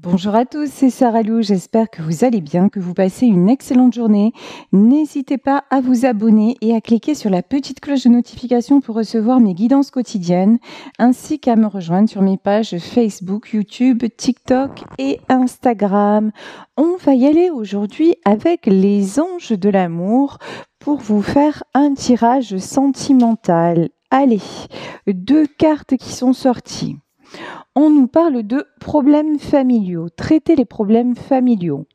Bonjour à tous, c'est Sarah Lou, j'espère que vous allez bien, que vous passez une excellente journée. N'hésitez pas à vous abonner et à cliquer sur la petite cloche de notification pour recevoir mes guidances quotidiennes, ainsi qu'à me rejoindre sur mes pages Facebook, YouTube, TikTok et Instagram. On va y aller aujourd'hui avec les anges de l'amour pour vous faire un tirage sentimental. Allez, 2 cartes qui sont sorties. On nous parle de problèmes familiaux. Traitez les problèmes familiaux.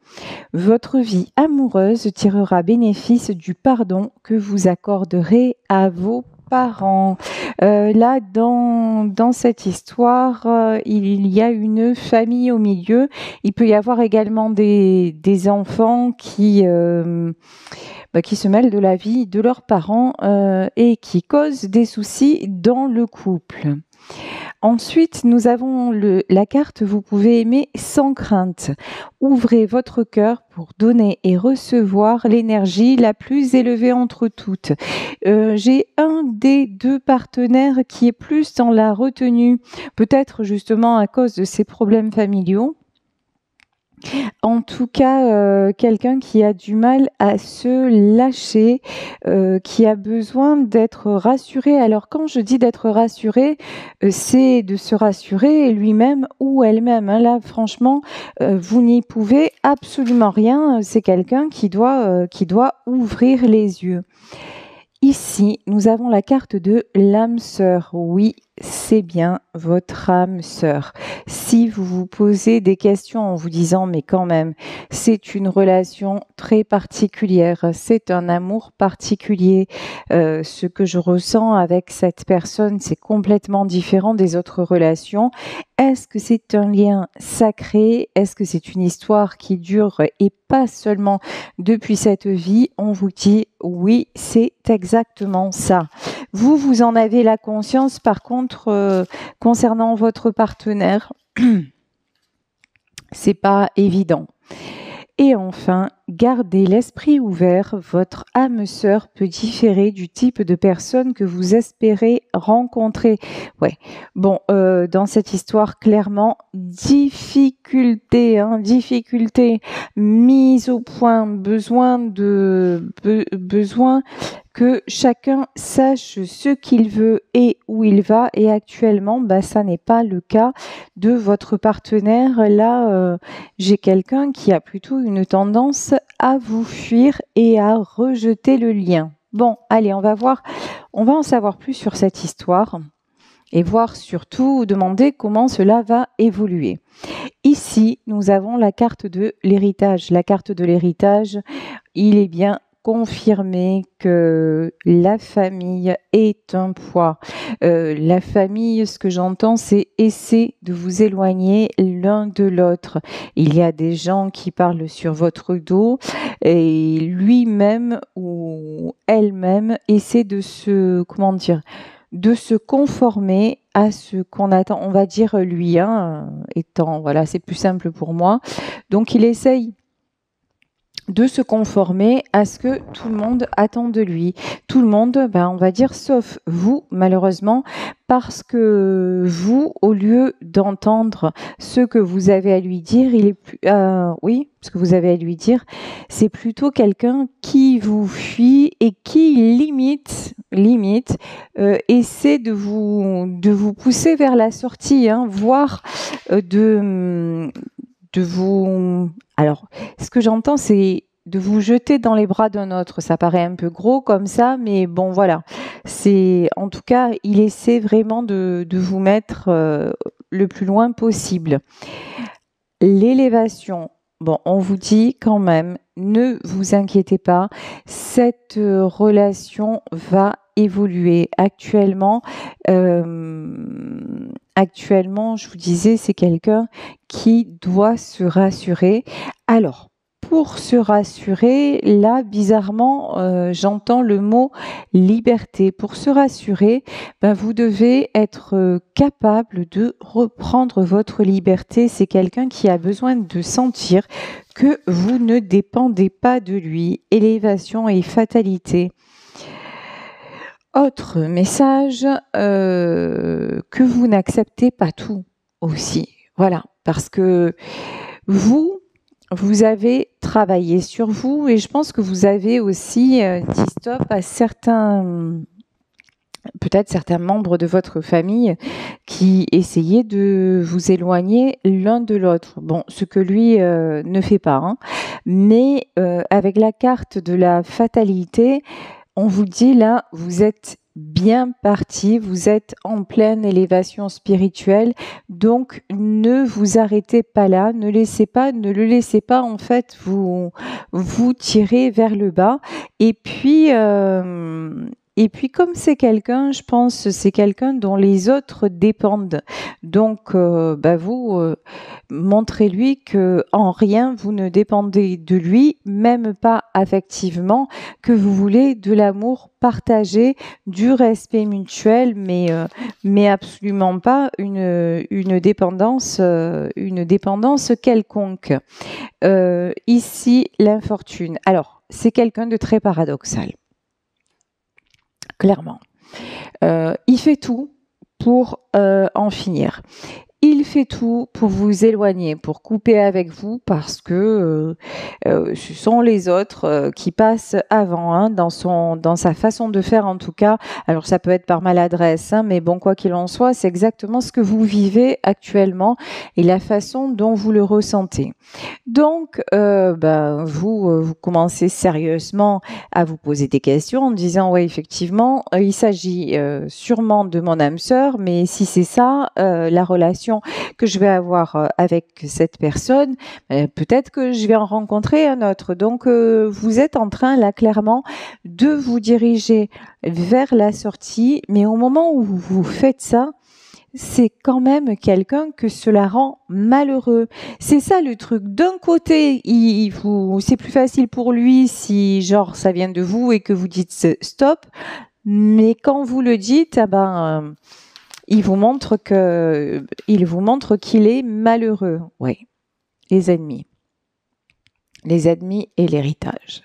Votre vie amoureuse tirera bénéfice du pardon que vous accorderez à vos parents. Là, dans cette histoire, il y a une famille au milieu. Il peut y avoir également des enfants qui se mêlent de la vie de leurs parents et qui causent des soucis dans le couple. Ensuite, nous avons la carte « Vous pouvez aimer sans crainte ». Ouvrez votre cœur pour donner et recevoir l'énergie la plus élevée entre toutes. J'ai un des 2 partenaires qui est plus dans la retenue, peut-être justement à cause de ses problèmes familiaux. En tout cas, quelqu'un qui a du mal à se lâcher, qui a besoin d'être rassuré. Alors quand je dis d'être rassuré, c'est de se rassurer lui-même ou elle-même. Là, franchement, vous n'y pouvez absolument rien. C'est quelqu'un qui doit ouvrir les yeux. Ici, nous avons la carte de l'âme sœur. Oui, c'est bien votre âme sœur. Si vous vous posez des questions en vous disant mais quand même, c'est une relation très particulière, c'est un amour particulier, ce que je ressens avec cette personne, c'est complètement différent des autres relations. Est-ce que c'est un lien sacré? Est-ce que c'est une histoire qui dure et pas seulement depuis cette vie? On vous dit oui, c'est exactement ça. Vous en avez la conscience. Par contre, concernant votre partenaire, c'est pas évident. Et enfin, gardez l'esprit ouvert. Votre âme sœur peut différer du type de personne que vous espérez rencontrer. Ouais. Bon, dans cette histoire, clairement, difficulté, mise au point, besoin que chacun sache ce qu'il veut et où il va. Et actuellement, ça n'est pas le cas de votre partenaire. Là, j'ai quelqu'un qui a plutôt une tendance à vous fuir et à rejeter le lien. Bon, allez, on va en savoir plus sur cette histoire et voir surtout, demander comment cela va évoluer. Ici, nous avons la carte de l'héritage. La carte de l'héritage, il est bien confirmer que la famille est un poids. La famille, ce que j'entends, c'est essayer de vous éloigner l'un de l'autre. Il y a des gens qui parlent sur votre dos et lui-même ou elle-même essaie de se conformer à ce qu'on attend. On va dire lui, étant, voilà, c'est plus simple pour moi. Donc il essaye de se conformer à ce que tout le monde attend de lui. Tout le monde, on va dire, sauf vous, malheureusement, parce que vous, au lieu d'entendre ce que vous avez à lui dire, ce que vous avez à lui dire, c'est plutôt quelqu'un qui vous fuit et qui limite, essaie de vous pousser vers la sortie, voire de vous... Alors, ce que j'entends, c'est de vous jeter dans les bras d'un autre. Ça paraît un peu gros comme ça, mais bon, voilà. En tout cas, il essaie vraiment de vous mettre le plus loin possible. L'élévation. Bon, on vous dit quand même, ne vous inquiétez pas, cette relation va évoluer. Actuellement, je vous disais, c'est quelqu'un qui doit se rassurer. Alors, pour se rassurer, là, bizarrement, j'entends le mot liberté. Pour se rassurer, vous devez être capable de reprendre votre liberté. C'est quelqu'un qui a besoin de sentir que vous ne dépendez pas de lui. Élévation et fatalité. Autre message, que vous n'acceptez pas tout aussi. Voilà, parce que vous avez travaillé sur vous et je pense que vous avez aussi dit stop à peut-être certains membres de votre famille qui essayaient de vous éloigner l'un de l'autre. Bon, ce que lui ne fait pas, hein. Mais avec la carte de la fatalité, on vous dit là, vous êtes bien parti, vous êtes en pleine élévation spirituelle, donc ne vous arrêtez pas là, ne le laissez pas en fait vous tirer vers le bas. Et puis, comme c'est quelqu'un, je pense, c'est quelqu'un dont les autres dépendent. Donc, vous montrez-lui que en rien vous ne dépendez de lui, même pas affectivement, que vous voulez de l'amour partagé, du respect mutuel, mais absolument pas une dépendance quelconque. Ici, l'infortune. Alors, c'est quelqu'un de très paradoxal. Clairement. Il fait tout pour en finir. Il fait tout pour vous éloigner, pour couper avec vous, parce que ce sont les autres qui passent avant, hein, dans sa façon de faire en tout cas. Alors ça peut être par maladresse, hein, mais bon, quoi qu'il en soit, c'est exactement ce que vous vivez actuellement et la façon dont vous le ressentez. Donc, vous commencez sérieusement à vous poser des questions en disant, ouais, effectivement, il s'agit sûrement de mon âme sœur, mais si c'est ça, la relation que je vais avoir avec cette personne, peut-être que je vais en rencontrer un autre. Donc, vous êtes en train, là, clairement, de vous diriger vers la sortie, mais au moment où vous faites ça, c'est quand même quelqu'un que cela rend malheureux. C'est ça le truc. D'un côté, c'est plus facile pour lui si, genre, ça vient de vous et que vous dites stop, mais quand vous le dites, il vous montre qu'il est malheureux. Oui, les ennemis et l'héritage.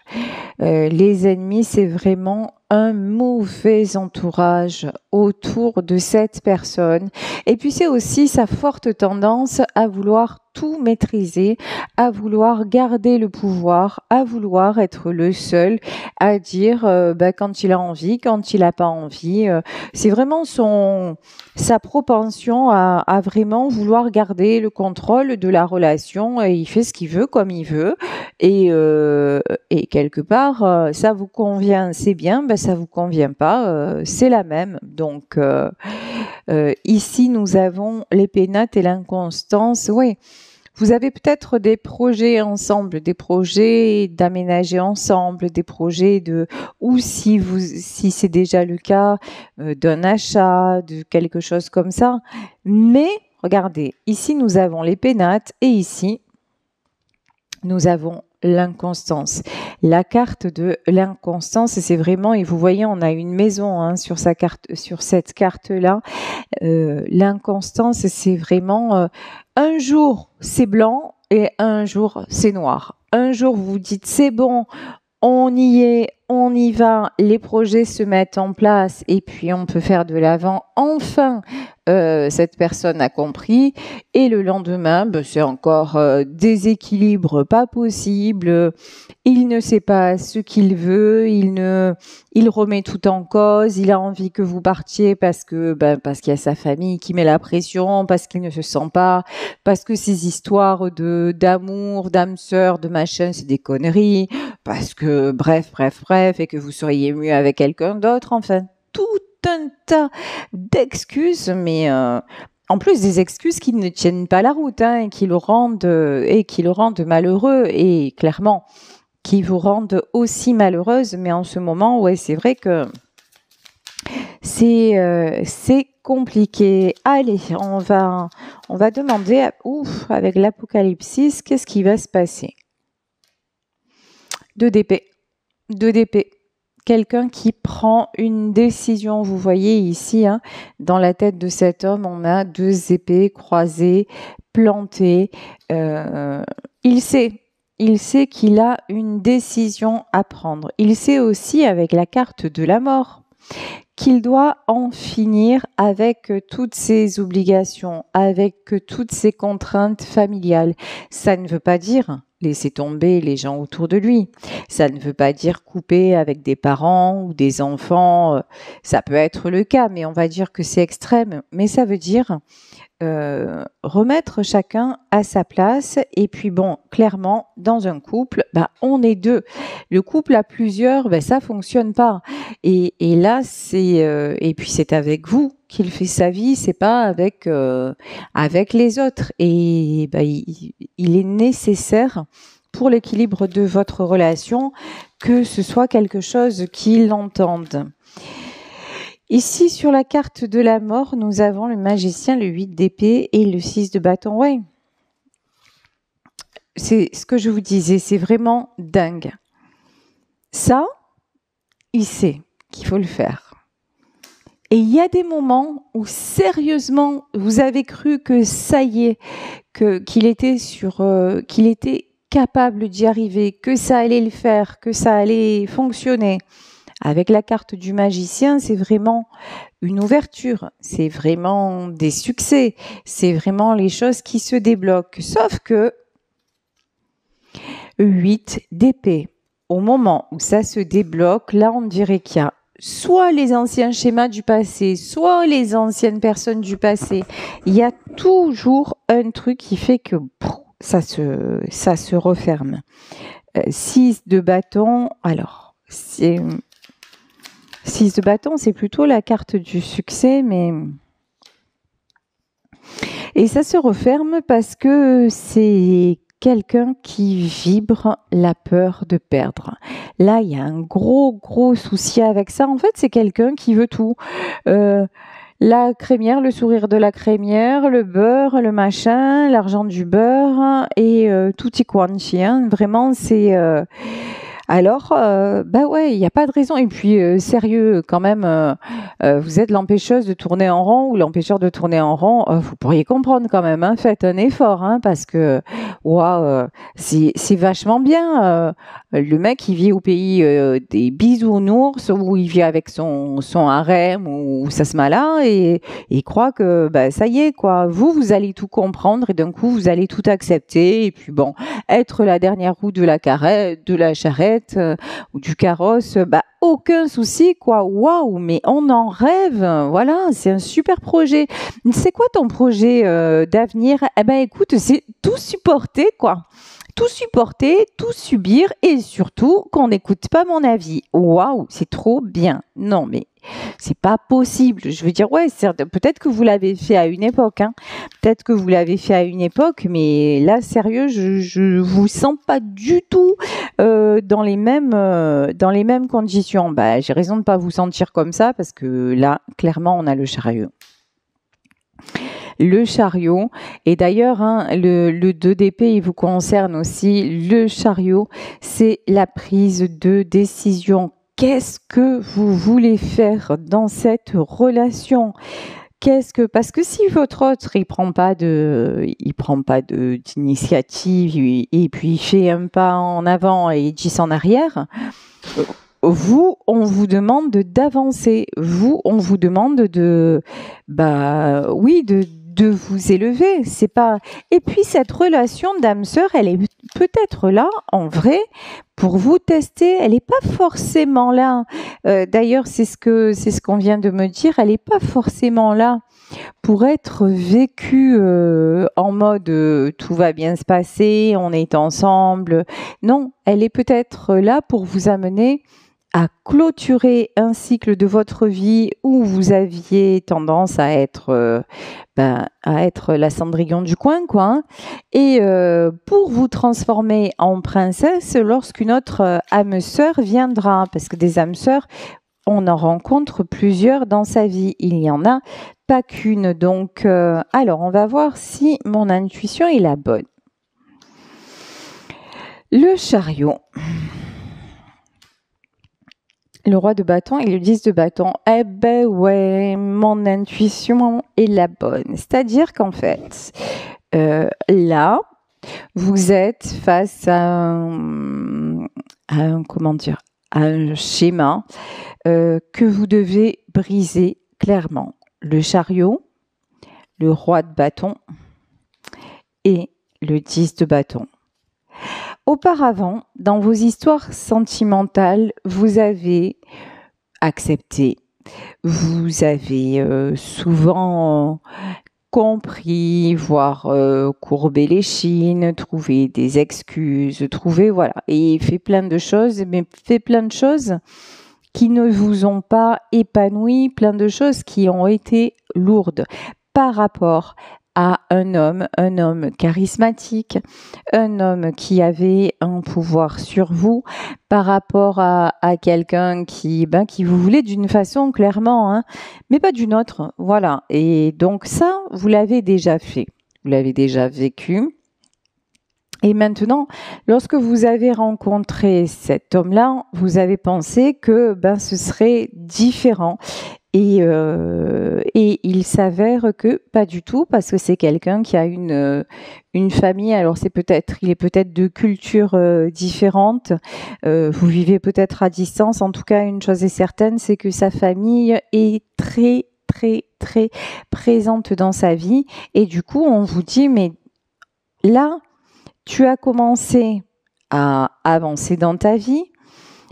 Les ennemis, c'est vraiment un mauvais entourage autour de cette personne. Et puis c'est aussi sa forte tendance à vouloir tout maîtriser, à vouloir garder le pouvoir, à vouloir être le seul à dire quand il a envie, quand il n'a pas envie. C'est vraiment sa propension à vraiment vouloir garder le contrôle de la relation. Et il fait ce qu'il veut comme il veut. Et quelque part, ça vous convient, c'est bien, ça vous convient pas, c'est la même. Donc ici, nous avons les pénates et l'inconstance. Oui, vous avez peut-être des projets ensemble, des projets d'aménager ensemble, des projets ou si c'est déjà le cas, d'un achat, de quelque chose comme ça. Mais regardez, ici nous avons les pénates et ici nous avons l'inconstance. La carte de l'inconstance, c'est vraiment, et vous voyez, on a une maison, hein, sur cette carte-là. L'inconstance, c'est vraiment un jour c'est blanc et un jour c'est noir. Un jour vous vous dites c'est bon, on y est, on y va, les projets se mettent en place et puis on peut faire de l'avant. Enfin, cette personne a compris et le lendemain, c'est encore déséquilibre pas possible. Il ne sait pas ce qu'il veut, il remet tout en cause, il a envie que vous partiez parce qu'il y a sa famille qui met la pression, parce qu'il ne se sent pas, parce que ces histoires d'amour, d'âme sœur, de machin, c'est des conneries, parce que bref, et que vous seriez mieux avec quelqu'un d'autre, enfin, tout un tas d'excuses, mais en plus des excuses qui ne tiennent pas la route, hein, et qui le rendent malheureux, et clairement qui vous rendent aussi malheureuse. Mais en ce moment, ouais, c'est vrai que c'est compliqué. Allez, on va demander, avec l'Apocalypse, qu'est-ce qui va se passer? 2 d'épée. Quelqu'un qui prend une décision. Vous voyez ici, hein, dans la tête de cet homme, on a 2 épées croisées, plantées. Il sait qu'il a une décision à prendre. Il sait aussi, avec la carte de la mort, qu'il doit en finir avec toutes ses obligations, avec toutes ses contraintes familiales. Ça ne veut pas dire laisser tomber les gens autour de lui. Ça ne veut pas dire couper avec des parents ou des enfants. Ça peut être le cas, mais on va dire que c'est extrême. Mais ça veut dire remettre chacun à sa place. Et puis bon, clairement, dans un couple, on est deux. Le couple à plusieurs, ça fonctionne pas. Et là, et puis c'est avec vous qu'il fait sa vie, c'est pas avec les autres. Et il est nécessaire pour l'équilibre de votre relation que ce soit quelque chose qui l'entende. Ici, sur la carte de la mort, nous avons le magicien, le 8 d'épée et le 6 de bâton. Ouais. C'est ce que je vous disais, c'est vraiment dingue. Ça, il sait qu'il faut le faire. Et il y a des moments où, sérieusement, vous avez cru que ça y est, qu'il était capable d'y arriver, que ça allait le faire, que ça allait fonctionner. Avec la carte du magicien, c'est vraiment une ouverture, c'est vraiment des succès, c'est vraiment les choses qui se débloquent. Sauf que 8 d'épée, au moment où ça se débloque, là on dirait qu'il y a soit les anciens schémas du passé, soit les anciennes personnes du passé. Il y a toujours un truc qui fait que ça se referme. 6 de bâton, alors c'est... 6 de bâton, c'est plutôt la carte du succès, mais... Et ça se referme parce que c'est quelqu'un qui vibre la peur de perdre. Là, il y a un gros souci avec ça. En fait, c'est quelqu'un qui veut tout. La crémière, le sourire de la crémière, le beurre, le machin, l'argent du beurre et tutti quanti. Vraiment, c'est... Alors, ouais, il n'y a pas de raison. Et puis, sérieux, quand même, vous êtes l'empêcheuse de tourner en rond ou l'empêcheur de tourner en rond. Vous pourriez comprendre quand même. Faites un effort, parce que, waouh, c'est vachement bien. Le mec, il vit au pays des bisounours où il vit avec son harem ou sa smala et il croit que, ça y est, quoi. Vous allez tout comprendre et d'un coup, vous allez tout accepter. Et puis bon, être la dernière roue de la charrette ou du carrosse, aucun souci, quoi. Waouh, mais on en rêve. Voilà, c'est un super projet. C'est quoi ton projet d'avenir? Écoute, c'est tout supporter, quoi. Tout supporter, tout subir et surtout qu'on n'écoute pas mon avis. Waouh, c'est trop bien. Non, mais c'est pas possible. Je veux dire, ouais, peut-être que vous l'avez fait à une époque, Peut-être que vous l'avez fait à une époque, mais là, sérieux, je vous sens pas du tout dans les mêmes conditions. J'ai raison de pas vous sentir comme ça parce que là, clairement, on a le chariot. Le chariot, et d'ailleurs, le 2 d'épée, il vous concerne aussi. Le chariot, c'est la prise de décision. Qu'est-ce que vous voulez faire dans cette relation? Parce que si votre autre il prend pas d'initiative et puis il fait un pas en avant et 10 en arrière, vous, on vous demande d'avancer. Vous, on vous demande de vous élever. C'est pas. Et puis cette relation d'âme-sœur, elle est peut-être là en vrai pour vous tester. Elle n'est pas forcément là. D'ailleurs, c'est ce qu'on vient de me dire. Elle n'est pas forcément là pour être vécue en mode tout va bien se passer, on est ensemble. Non, elle est peut-être là pour vous amener à clôturer un cycle de votre vie où vous aviez tendance à être la Cendrillon du coin, quoi, et pour vous transformer en princesse lorsqu'une autre âme sœur viendra, parce que des âmes sœurs, on en rencontre plusieurs dans sa vie, il n'y en a pas qu'une. Donc, alors, on va voir si mon intuition est la bonne. Le chariot. Le roi de bâton et le 10 de bâton. Eh ben ouais, mon intuition est la bonne. C'est-à-dire qu'en fait, là, vous êtes face à un un schéma que vous devez briser clairement. Le chariot, le roi de bâton et le 10 de bâton. Auparavant, dans vos histoires sentimentales, vous avez accepté, vous avez souvent compris, voire courbé les chines, trouvé des excuses, trouvé, voilà, et fait plein de choses, mais fait plein de choses qui ne vous ont pas épanoui, plein de choses qui ont été lourdes par rapport à un homme charismatique, un homme qui avait un pouvoir sur vous, par rapport à quelqu'un qui vous voulait d'une façon clairement, hein, mais pas d'une autre, voilà. Et donc ça, vous l'avez déjà fait, vous l'avez déjà vécu. Et maintenant, lorsque vous avez rencontré cet homme-là, vous avez pensé que ce serait différent. Et il s'avère que pas du tout, parce que c'est quelqu'un qui a une famille. Alors il est peut-être de culture différente. Vous vivez peut-être à distance. En tout cas, une chose est certaine, c'est que sa famille est très très très présente dans sa vie. Et du coup, on vous dit, mais là, tu as commencé à avancer dans ta vie.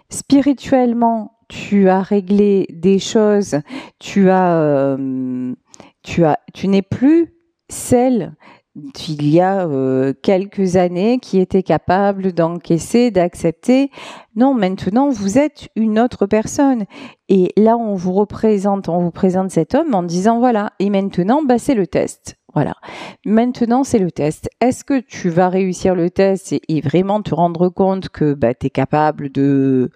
Spirituellement, tu as réglé des choses. Tu n'es plus celle d'il y a quelques années qui était capable d'encaisser, d'accepter. Non, maintenant, vous êtes une autre personne. Et là, on vous présente cet homme en disant, voilà, et maintenant, c'est le test. Voilà. Maintenant, c'est le test. Est-ce que tu vas réussir le test et vraiment te rendre compte que tu es capable de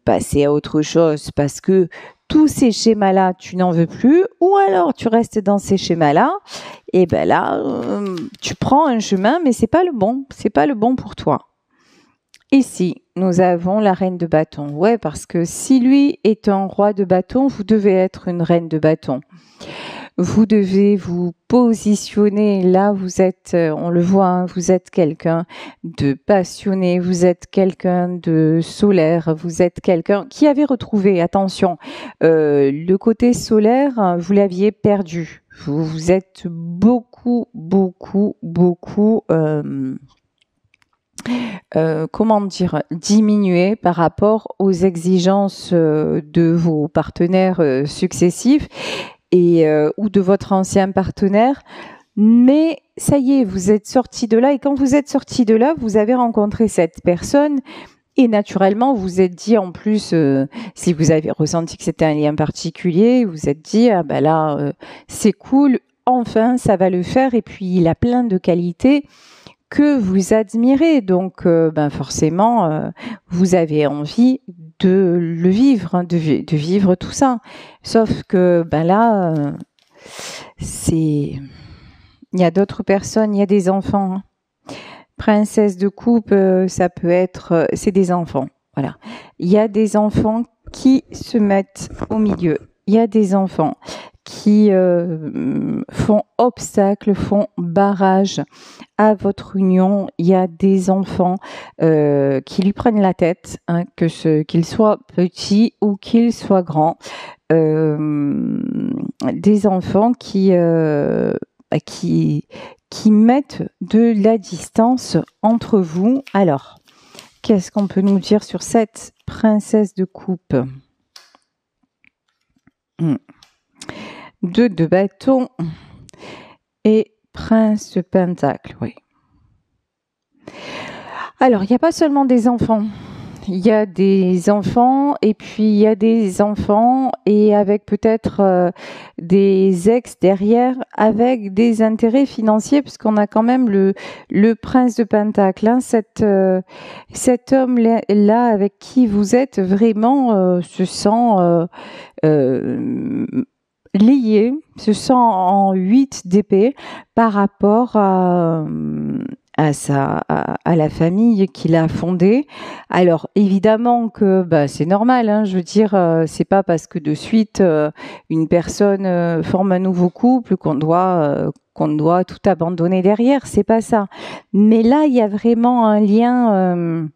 passer à autre chose parce que tous ces schémas-là, tu n'en veux plus, ou alors tu restes dans ces schémas-là, et là, tu prends un chemin, mais c'est pas le bon pour toi. Ici, nous avons la reine de bâton. Ouais, parce que si lui est un roi de bâton, vous devez être une reine de bâton. Vous devez vous positionner. Là, vous êtes, on le voit, hein, vous êtes quelqu'un de passionné, vous êtes quelqu'un de solaire, vous êtes quelqu'un qui avait retrouvé, attention, le côté solaire, vous l'aviez perdu. Vous êtes beaucoup diminué par rapport aux exigences de vos partenaires successifs et ou de votre ancien partenaire. Mais ça y est, vous êtes sorti de là, et quand vous êtes sorti de là, vous avez rencontré cette personne et naturellement, vous vous êtes dit, en plus, si vous avez ressenti que c'était un lien particulier, vous vous êtes dit, c'est cool, enfin, ça va le faire, et puis il a plein de qualités que vous admirez, donc forcément, vous avez envie de le vivre, hein, de vivre tout ça. Sauf que là, il y a d'autres personnes, il y a des enfants. Hein. Princesse de coupe, ça peut être, c'est des enfants. Voilà, il y a des enfants qui se mettent au milieu. Il y a des enfants qui font obstacle, font barrage à votre union. Il y a des enfants qui lui prennent la tête, hein, qu'ils soient petits ou qu'ils soient grands. Des enfants qui mettent de la distance entre vous. Alors, qu'est-ce qu'on peut nous dire sur cette princesse de coupe ? 2 de bâton et prince de pentacle, oui. Alors, il n'y a pas seulement des enfants. Il y a des enfants et puis il y a des enfants et avec peut-être des ex derrière avec des intérêts financiers, puisqu'on a quand même le prince de pentacle, hein, cet homme-là avec qui vous êtes vraiment se sent lié, se sent en 8 d'épée par rapport à la famille qu'il a fondée. Alors évidemment que c'est normal, hein, je veux dire, c'est pas parce que de suite une personne forme un nouveau couple qu'on doit tout abandonner derrière, c'est pas ça. Mais là il y a vraiment un lien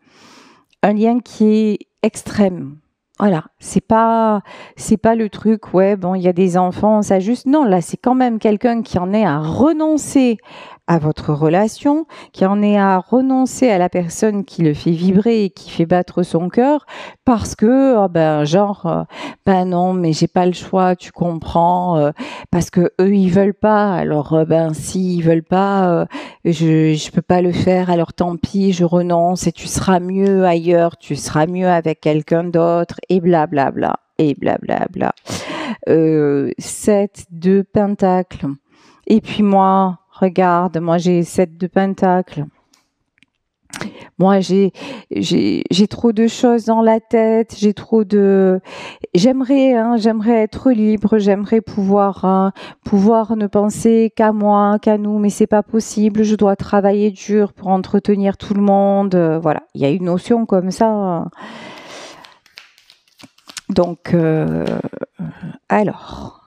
un lien qui est extrême. Voilà, c'est pas le truc, ouais, bon, il y a des enfants, ça juste. Non, là, c'est quand même quelqu'un qui en est à renoncer à votre relation, qui en est à renoncer à la personne qui le fait vibrer et qui fait battre son cœur, parce que, ben non, mais j'ai pas le choix, tu comprends, parce que eux ils veulent pas, alors ben si ils veulent pas, je peux pas le faire, alors tant pis, je renonce et tu seras mieux ailleurs, tu seras mieux avec quelqu'un d'autre et blablabla et blablabla. 7 de pentacles. Et puis moi, regarde, moi j'ai 7 de pentacles. Moi j'ai trop de choses dans la tête, j'ai trop de j'aimerais être libre, j'aimerais pouvoir ne penser qu'à moi, qu'à nous, mais c'est pas possible, je dois travailler dur pour entretenir tout le monde, voilà, il y a une notion comme ça. Donc alors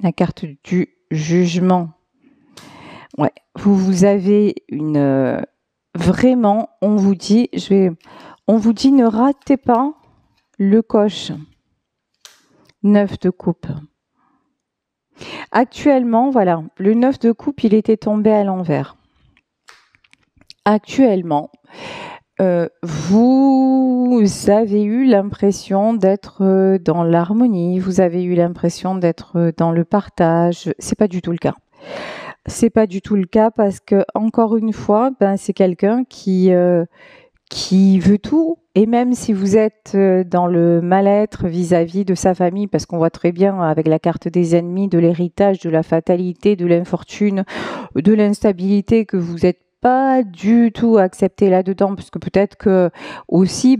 la carte du jugement. Ouais, vous avez une vraiment, on vous dit ne ratez pas le coche. 9 de coupe. Actuellement, voilà, le 9 de coupe, il était tombé à l'envers. Actuellement, vous avez eu l'impression d'être dans l'harmonie, vous avez eu l'impression d'être dans le partage. C'est pas du tout le cas. C'est pas du tout le cas parce que, encore une fois, ben, c'est quelqu'un qui veut tout. Et même si vous êtes dans le mal-être vis-à-vis de sa famille, parce qu'on voit très bien avec la carte des ennemis, de l'héritage, de la fatalité, de l'infortune, de l'instabilité, que vous êtes pas du tout accepté là-dedans, parce que peut-être que aussi,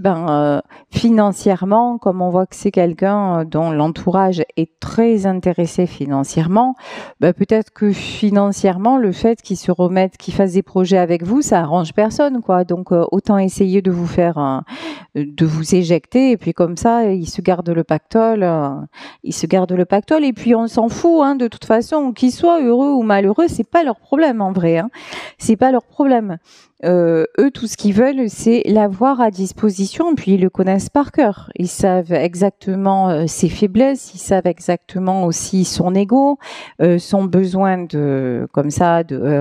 financièrement, comme on voit que c'est quelqu'un dont l'entourage est très intéressé financièrement, peut-être que financièrement, le fait qu'il se remette, qu'il fasse des projets avec vous, ça arrange personne, quoi. Donc autant essayer de de vous éjecter, et puis comme ça, il se garde le pactole, et puis on s'en fout, hein, de toute façon, qu'ils soient heureux ou malheureux, c'est pas leur problème en vrai, hein. C'est pas leur problème. Eux, tout ce qu'ils veulent, c'est l'avoir à disposition, puis ils le connaissent par cœur. Ils savent exactement ses faiblesses, ils savent exactement aussi son ego, son besoin de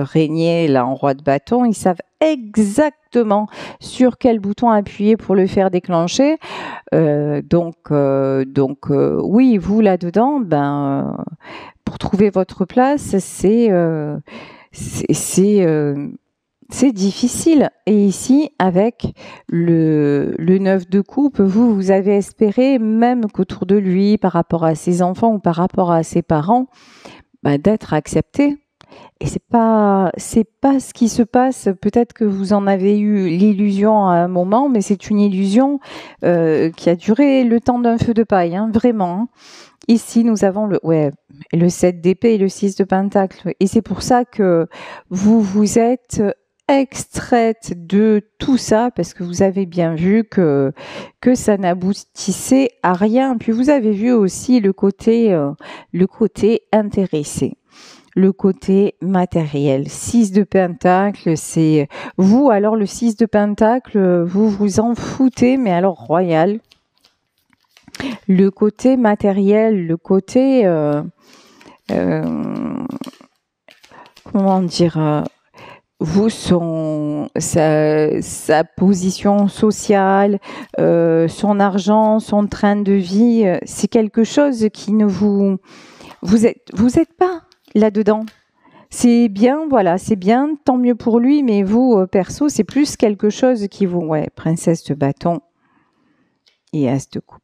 régner là en roi de bâton. Ils savent exactement sur quel bouton appuyer pour le faire déclencher. Oui, vous là-dedans, pour trouver votre place, c'est difficile. Et ici, avec le 9 de coupe, vous avez espéré, même qu'autour de lui, par rapport à ses enfants ou par rapport à ses parents, d'être accepté. Et c'est pas ce qui se passe. Peut-être que vous en avez eu l'illusion à un moment, mais c'est une illusion qui a duré le temps d'un feu de paille, hein, vraiment. Hein. Ici, nous avons le 7 d'épée et le 6 de pentacle. Et c'est pour ça que vous êtes extraite de tout ça, parce que vous avez bien vu que ça n'aboutissait à rien. Puis vous avez vu aussi le côté intéressé. Le côté matériel. 6 de pentacle, c'est vous. Alors le 6 de pentacle, vous vous en foutez, mais alors royal. Le côté matériel, le côté comment dire, sa position sociale, son argent, son train de vie, c'est quelque chose qui ne vous êtes pas là-dedans. C'est bien, voilà, c'est bien, tant mieux pour lui, mais vous, perso, c'est plus quelque chose qui vous... Ouais, princesse de bâton et as de coupe.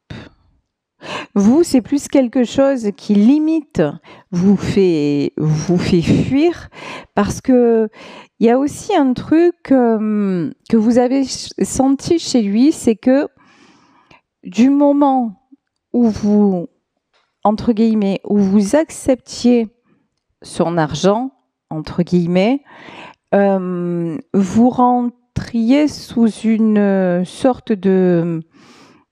Vous, c'est plus quelque chose qui limite vous fait fuir, parce que il y a aussi un truc que vous avez senti chez lui, c'est que du moment où vous, entre guillemets, où vous acceptiez son argent, entre guillemets, vous rentriez sous une sorte de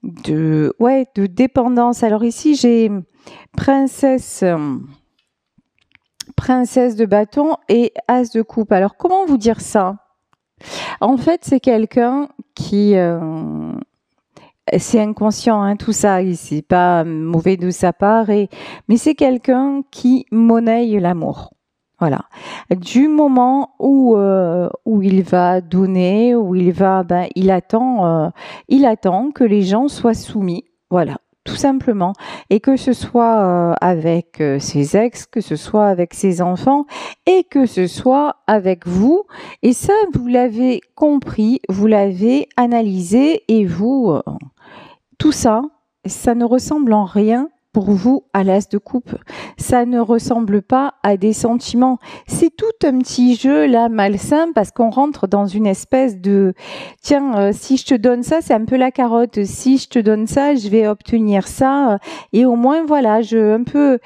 dépendance. Alors ici, j'ai princesse de bâton et as de coupe. Alors, comment vous dire ça? En fait, c'est quelqu'un qui... c'est inconscient, hein, tout ça, et c'est pas mauvais de sa part, mais c'est quelqu'un qui monnaie l'amour. Voilà. Du moment où il va donner, où il va, ben, il attend que les gens soient soumis. Voilà. Tout simplement. Et que ce soit avec ses ex, que ce soit avec ses enfants, et que ce soit avec vous. Et ça, vous l'avez compris, vous l'avez analysé, et vous, tout ça, ça ne ressemble en rien pour vous à l'as de coupe. Ça ne ressemble pas à des sentiments. C'est tout un petit jeu là malsain parce qu'on rentre dans une espèce de tiens, si je te donne ça, c'est un peu la carotte. Si je te donne ça, je vais obtenir ça. Et au moins voilà, un peu.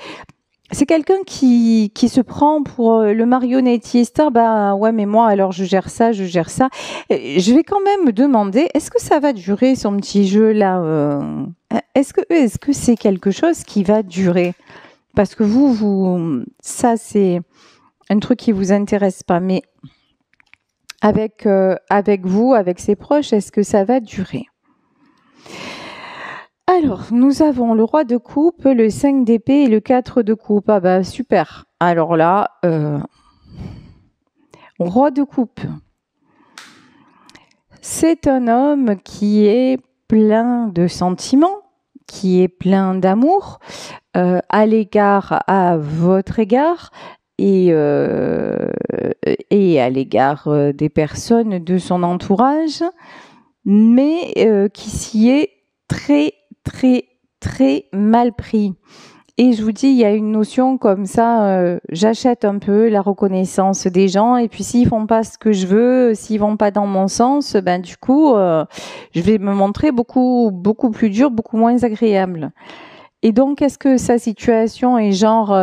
C'est quelqu'un qui se prend pour le marionnettiste. Ah bah ouais, mais moi alors je gère ça, je gère ça. Je vais quand même me demander, est-ce que ça va durer son petit jeu là Est-ce que c'est quelque chose qui va durer? Parce que ça c'est un truc qui vous intéresse pas, mais avec vous, avec ses proches, est-ce que ça va durer? Alors, nous avons le roi de coupe, le 5 d'épée et le 4 de coupe. Ah bah super. Alors là, roi de coupe. C'est un homme qui est plein de sentiments, qui est plein d'amour à votre égard et à l'égard des personnes de son entourage, mais qui s'y est très mal pris. Et je vous dis, il y a une notion comme ça, j'achète un peu la reconnaissance des gens, et puis s'ils font pas ce que je veux, s'ils vont pas dans mon sens, ben du coup, je vais me montrer beaucoup plus dur, beaucoup moins agréable. Et donc, est-ce que sa situation est genre,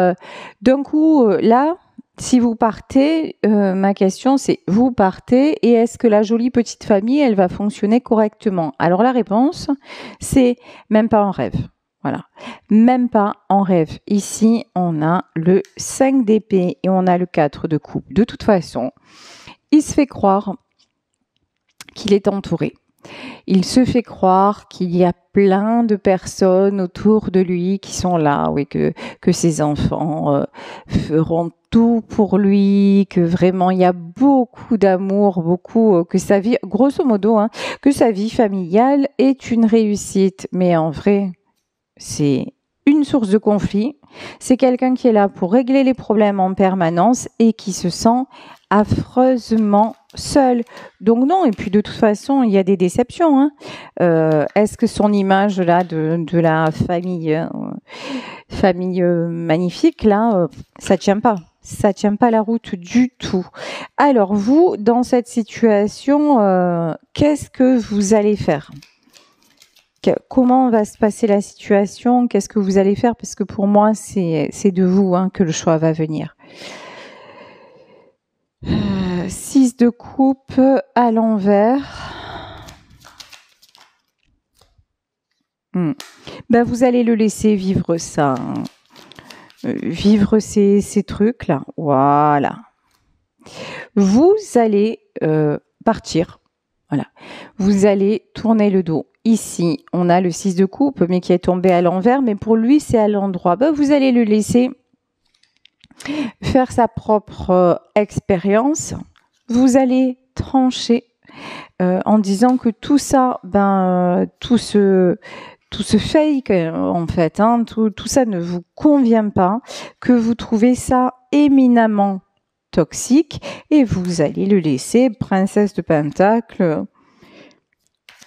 d'un coup, là, si vous partez, ma question c'est, vous partez, et est-ce que la jolie petite famille, elle va fonctionner correctement? Alors la réponse, c'est même pas en rêve. Voilà, même pas en rêve. Ici, on a le 5 d'épée et on a le 4 de coupe. De toute façon, il se fait croire qu'il est entouré. Il se fait croire qu'il y a plein de personnes autour de lui qui sont là, oui, que ses enfants feront tout pour lui, que vraiment il y a beaucoup d'amour, que sa vie, grosso modo, hein, que sa vie familiale est une réussite. Mais en vrai, c'est une source de conflit. C'est quelqu'un qui est là pour régler les problèmes en permanence et qui se sent affreusement seul. Donc non, et puis de toute façon, il y a des déceptions. Hein. Est-ce que son image là de la famille magnifique là, ça tient pas. Ça tient pas la route du tout. Alors vous, dans cette situation, qu'est-ce que vous allez faire? Comment va se passer la situation? Qu'est-ce que vous allez faire? Parce que pour moi, c'est de vous hein, que le choix va venir. 6 de coupe à l'envers. Ben, vous allez le laisser vivre ça. Hein. Vivre ces trucs là. Voilà. Vous allez partir. Voilà. Vous allez tourner le dos. Ici, on a le 6 de coupe, mais qui est tombé à l'envers. Mais pour lui, c'est à l'endroit. Ben, vous allez le laisser faire sa propre expérience. Vous allez trancher en disant que tout ça, tout ce fake en fait, hein, tout ça ne vous convient pas, que vous trouvez ça éminemment toxique et vous allez le laisser, princesse de Pentacle,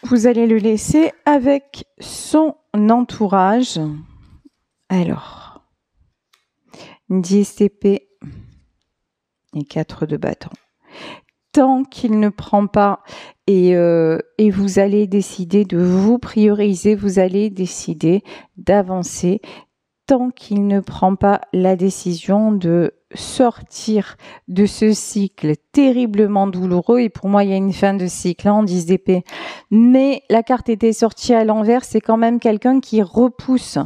vous allez le laisser avec son entourage. Alors, 10 d'épée et 4 de bâton. Tant qu'il ne prend pas et vous allez décider de vous prioriser, vous allez décider d'avancer tant qu'il ne prend pas la décision de sortir de ce cycle terriblement douloureux, et pour moi il y a une fin de cycle en 10 d'épée, mais la carte était sortie à l'envers, c'est quand même quelqu'un qui repousse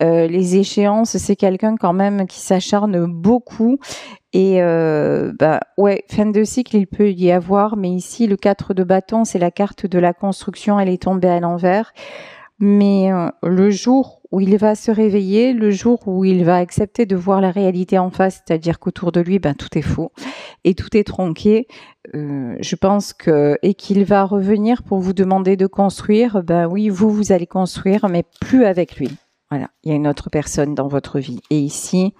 les échéances, c'est quelqu'un quand même qui s'acharne beaucoup, et ouais, fin de cycle il peut y avoir, mais ici le 4 de bâton, c'est la carte de la construction, elle est tombée à l'envers. Mais le jour où il va se réveiller, le jour où il va accepter de voir la réalité en face, c'est-à-dire qu'autour de lui, tout est faux et tout est tronqué, je pense et qu'il va revenir pour vous demander de construire, oui, vous allez construire, mais plus avec lui. Voilà, il y a une autre personne dans votre vie. Et ici,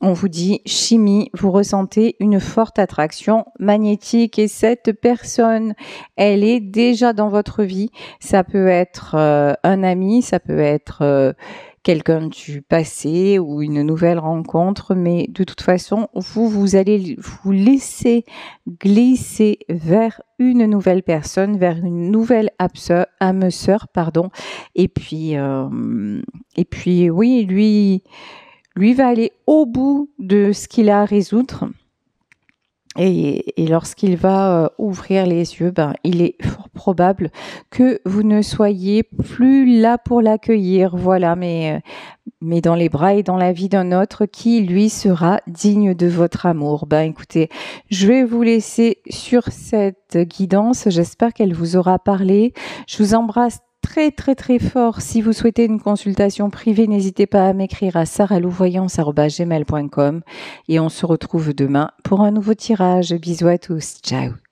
on vous dit chimie, vous ressentez une forte attraction magnétique et cette personne, elle est déjà dans votre vie. Ça peut être un ami, ça peut être quelqu'un du passé ou une nouvelle rencontre, mais de toute façon, vous allez vous laisser glisser vers une nouvelle personne, vers une nouvelle âme sœur, pardon. Et puis oui, lui va aller au bout de ce qu'il a à résoudre. Et lorsqu'il va ouvrir les yeux, il est fort probable que vous ne soyez plus là pour l'accueillir. Voilà, mais dans les bras et dans la vie d'un autre qui, lui, sera digne de votre amour. Écoutez, je vais vous laisser sur cette guidance. J'espère qu'elle vous aura parlé. Je vous embrasse très très très fort. Si vous souhaitez une consultation privée, n'hésitez pas à m'écrire à saralouvoyance@gmail.com et on se retrouve demain pour un nouveau tirage. Bisous à tous. Ciao.